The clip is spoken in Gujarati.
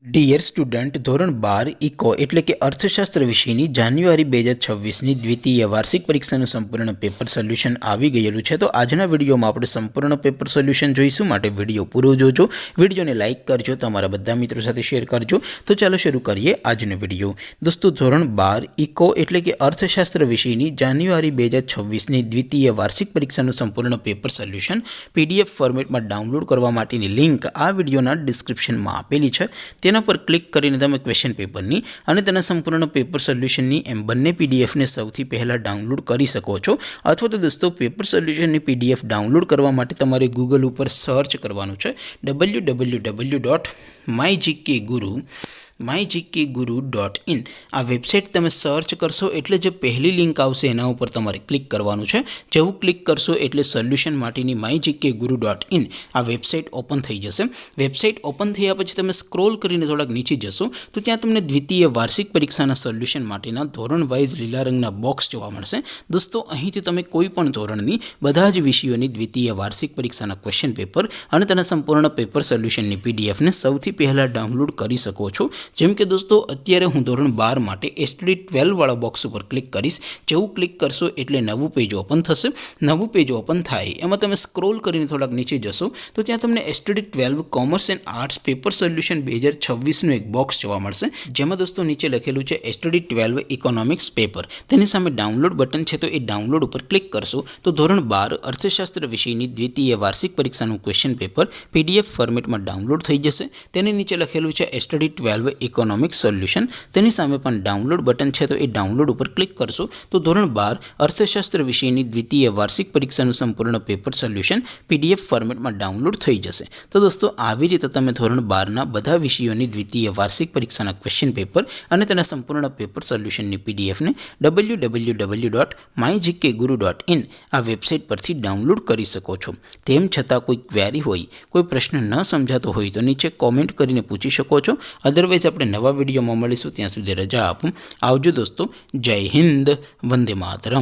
ડિયર સ્ટુડન્ટ, ધોરણ 12 ઇકો એટલે કે અર્થશાસ્ત્ર વિષયની જાન્યુઆરી 2026ની દ્વિતીય વાર્ષિક પરીક્ષાનું સંપૂર્ણ પેપર સોલ્યુશન આવી ગયેલું છે। તો આજના વિડીયોમાં આપણે સંપૂર્ણ પેપર સોલ્યુશન જોઈશું, માટે વિડીયો પૂરો જોજો, વિડીયોને લાઇક કરજો, તમારા બધા મિત્રો સાથે શેર કરજો। તો ચાલો શરૂ કરીએ આજનો વિડીયો। દોસ્તો, ધોરણ 12 ઇકો એટલે કે અર્થશાસ્ત્ર વિષયની જાન્યુઆરી 2026ની દ્વિતીય વાર્ષિક પરીક્ષાનું સંપૂર્ણ પેપર સોલ્યુશન PDF ફોર્મેટમાં ડાઉનલોડ કરવા માટેની લિંક આ વિડીયોના ડિસ્ક્રિપ્શનમાં આપેલી છે। તેના પર ક્લિક કરીને તમે ક્વેશ્ચન પેપરની અને તેના સંપૂર્ણ પેપર સોલ્યુશનની એમ બંને પીડીએફને સૌથી પહેલાં ડાઉનલોડ કરી શકો છો। અથવા તો દોસ્તો, પેપર સોલ્યુશનની પીડીએફ ડાઉનલોડ કરવા માટે તમારે ગૂગલ ઉપર સર્ચ કરવાનું છે www.mygkguru.in। આ વેબસાઇટ તમે સર્ચ કરશો એટલે જે પહેલી લિંક આવશે એના ઉપર તમારે ક્લિક કરવાનું છે। જેવું ક્લિક કરશો એટલે સોલ્યુશન માટેની mygkguru.in આ વેબસાઇટ ઓપન થઈ જશે। વેબસાઇટ ઓપન થયા પછી તમે સ્ક્રોલ કરીને થોડાક નીચે જશો તો ત્યાં તમને દ્વિતીય વાર્ષિક પરીક્ષાના સોલ્યુશન માટેના ધોરણ વાઇઝ લીલા રંગના બોક્સ જોવા મળશે। દોસ્તો, અહીંથી તમે કોઈ પણ ધોરણની બધા જ વિષયોની દ્વિતીય વાર્ષિક પરીક્ષાના ક્વેશ્ચન પેપર અને તેના સંપૂર્ણ પેપર સોલ્યુશનની પીડીએફને સૌથી પહેલાં ડાઉનલોડ કરી શકો છો। જેમ કે દોસ્તો, અત્યારે હું ધોરણ 12 માટે STD 12 વાળા બોક્સ ઉપર ક્લિક કરીશ। જેવું ક્લિક કરશો એટલે નવું પેજ ઓપન થશે। નવું પેજ ઓપન થાય એમાં તમે સ્ક્રોલ કરીને થોડાક નીચે જશો તો ત્યાં તમને STD 12 commerce and arts paper solution 2026નું એક બોક્સ જોવા મળશે, જેમાં દોસ્તો નીચે લખેલું છે STD 12 ઇકોનોમિક્સ પેપર। તેની સામે ડાઉનલોડ બટન છે, તો એ ડાઉનલોડ ઉપર ક્લિક કરશો તો ધોરણ 12 અર્થશાસ્ત્ર વિષયની દ્વિતીય વાર્ષિક પરીક્ષાનું ક્વેશ્ચન પેપર PDF ફોર્મેટમાં ડાઉનલોડ થઈ જશે। તેની નીચે લખેલું છે STD 12 ઇકોનોમિક્સ સોલ્યુશન। તેની સામે પણ ડાઉનલોડ બટન છે, તો એ ડાઉનલોડ ઉપર ક્લિક કરશો તો ધોરણ 12 અર્થશાસ્ત્ર વિષયની દ્વિતીય વાર્ષિક પરીક્ષાનું સંપૂર્ણ પેપર સોલ્યુશન PDF ફોર્મેટમાં ડાઉનલોડ થઈ જશે। તો દોસ્તો, આવી રીતે તમે ધોરણ 12ના બધા વિષયોની દ્વિતીય વાર્ષિક પરીક્ષાના ક્વેશ્ચન પેપર અને તેના સંપૂર્ણ પેપર સોલ્યુશનની પીડીએફને www.mygkguru.in આ વેબસાઇટ પરથી ડાઉનલોડ કરી શકો છો। તેમ છતાં કોઈ ક્વેરી હોય, કોઈ પ્રશ્ન ન સમજાતો હોય તો નીચે કોમેન્ટ કરીને પૂછી શકો છો। અદરવાઇઝ આપણે નવા વિડીયોમાં મળીશું, ત્યાં સુધી રજા આપું। આવજો દોસ્તો, જય હિન્દ, વંદે માતરમ।